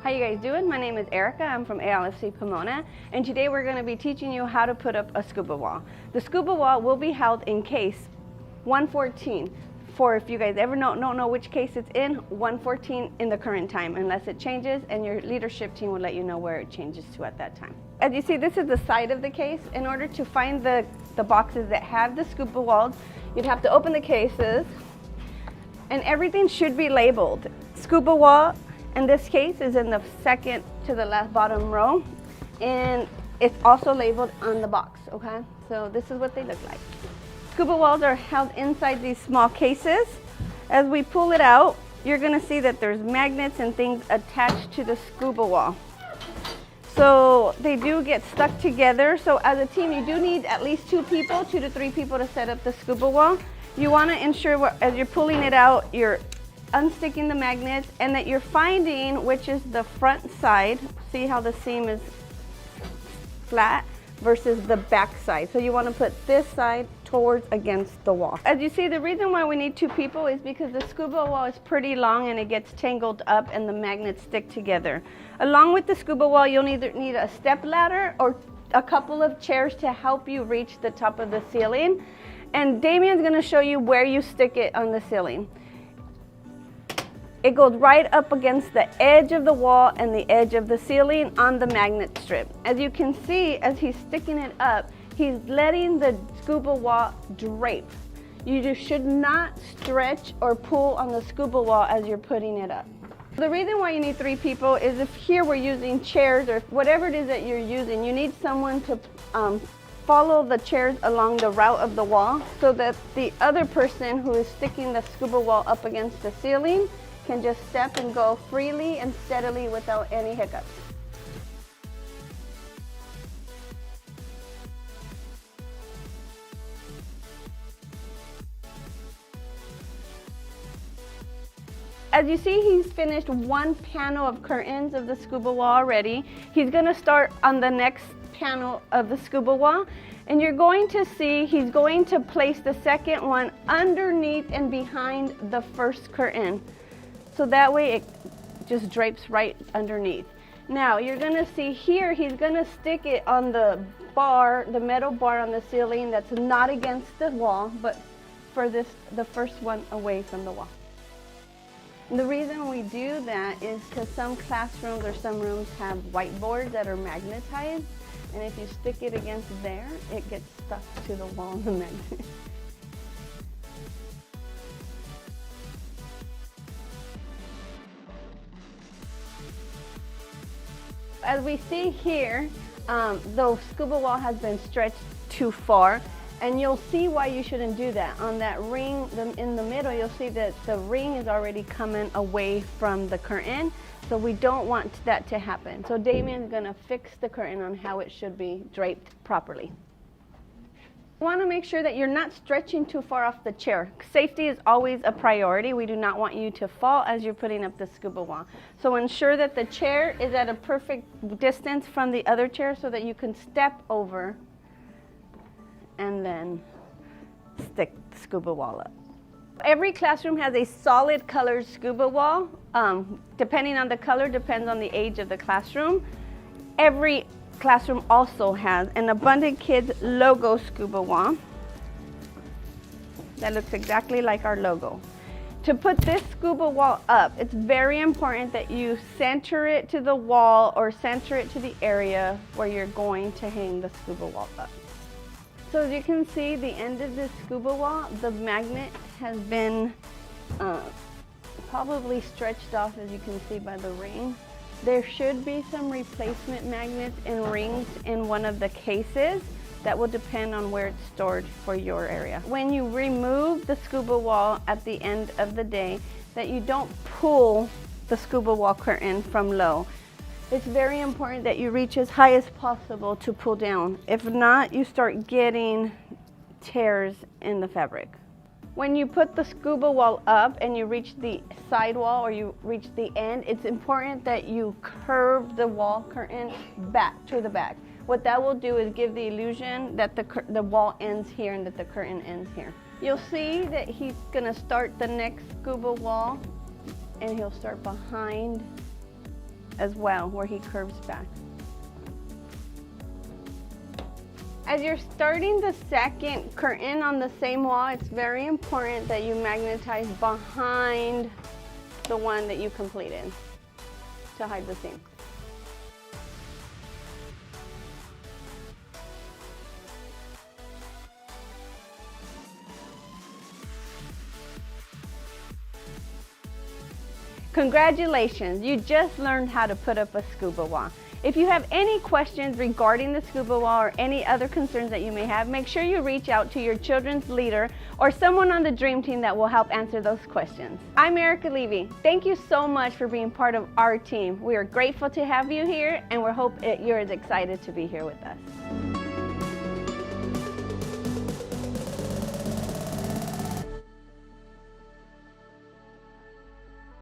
How you guys doing? My name is Erica. I'm from ALFC Pomona, and today we're going to be teaching you how to put up a scuba wall. The scuba wall will be held in case 114. For if you guys ever don't know which case it's in, 114 in the current time, unless it changes, and your leadership team will let you know where it changes to at that time. As you see, this is the side of the case. In order to find the boxes that have the scuba walls, you'd have to open the cases, and everything should be labeled. Scuba wall, in this case, is in the second to the last bottom row, and it's also labeled on the box, okay? So this is what they look like. Scuba walls are held inside these small cases. As we pull it out, you're gonna see that there's magnets and things attached to the scuba wall. So they do get stuck together. So as a team, you do need at least 2 to 3 people to set up the scuba wall. You wanna ensure as you're pulling it out, you're unsticking the magnets and that you're finding which is the front side. See how the seam is flat versus the back side. So you want to put this side towards against the wall. As you see, the reason why we need 2 people is because the scuba wall is pretty long and it gets tangled up and the magnets stick together. Along with the scuba wall, you'll either need a step ladder or a couple of chairs to help you reach the top of the ceiling. And Damien's going to show you where you stick it on the ceiling. It goes right up against the edge of the wall and the edge of the ceiling on the magnet strip. As you can see, as he's sticking it up, he's letting the scuba wall drape. You just should not stretch or pull on the scuba wall as you're putting it up. The reason why you need 3 people is if here we're using chairs or whatever it is that you're using, you need someone to follow the chairs along the route of the wall so that the other person who is sticking the scuba wall up against the ceiling can just step and go freely and steadily without any hiccups. As you see, he's finished 1 panel of curtains of the scuba wall already. He's gonna start on the next panel of the scuba wall, and you're going to see he's going to place the second one underneath and behind the first curtain. So that way it just drapes right underneath. Now you're gonna see here, he's gonna stick it on the bar, the metal bar on the ceiling that's not against the wall, but furthest, the first one away from the wall. And the reason we do that is because some classrooms or some rooms have whiteboards that are magnetized, and if you stick it against there, it gets stuck to the wall of the magnet. As we see here, the scuba wall has been stretched too far, and you'll see why you shouldn't do that. On that ring in the middle, you'll see that the ring is already coming away from the curtain, so we don't want that to happen. So Damien's gonna fix the curtain on how it should be draped properly. You want to make sure that you're not stretching too far off the chair. Safety is always a priority. We do not want you to fall as you're putting up the scuba wall. So ensure that the chair is at a perfect distance from the other chair so that you can step over and then stick the scuba wall up. Every classroom has a solid colored scuba wall. Depending on the color, depends on the age of the classroom. Every classroom also has an Abundant Kids logo scuba wall that looks exactly like our logo. To put this scuba wall up, it's very important that you center it to the wall or center it to the area where you're going to hang the scuba wall up. So as you can see, the end of this scuba wall, the magnet has been probably stretched off, as you can see by the ring. There should be some replacement magnets and rings in one of the cases. That will depend on where it's stored for your area. When you remove the scuba wall at the end of the day, that you don't pull the scuba wall curtain from low. It's very important that you reach as high as possible to pull down. If not, you start getting tears in the fabric. When you put the scuba wall up and you reach the side wall or you reach the end, it's important that you curve the wall curtain back to the back. What that will do is give the illusion that the wall ends here and that the curtain ends here. You'll see that he's gonna start the next scuba wall and he'll start behind as well, where he curves back. As you're starting the second curtain on the same wall, it's very important that you magnetize behind the one that you completed to hide the seam. Congratulations, you just learned how to put up a scuba wall. If you have any questions regarding the scuba wall or any other concerns that you may have, make sure you reach out to your children's leader or someone on the Dream Team that will help answer those questions. I'm Erica Levy. Thank you so much for being part of our team. We are grateful to have you here, and we hope you're as excited to be here with us.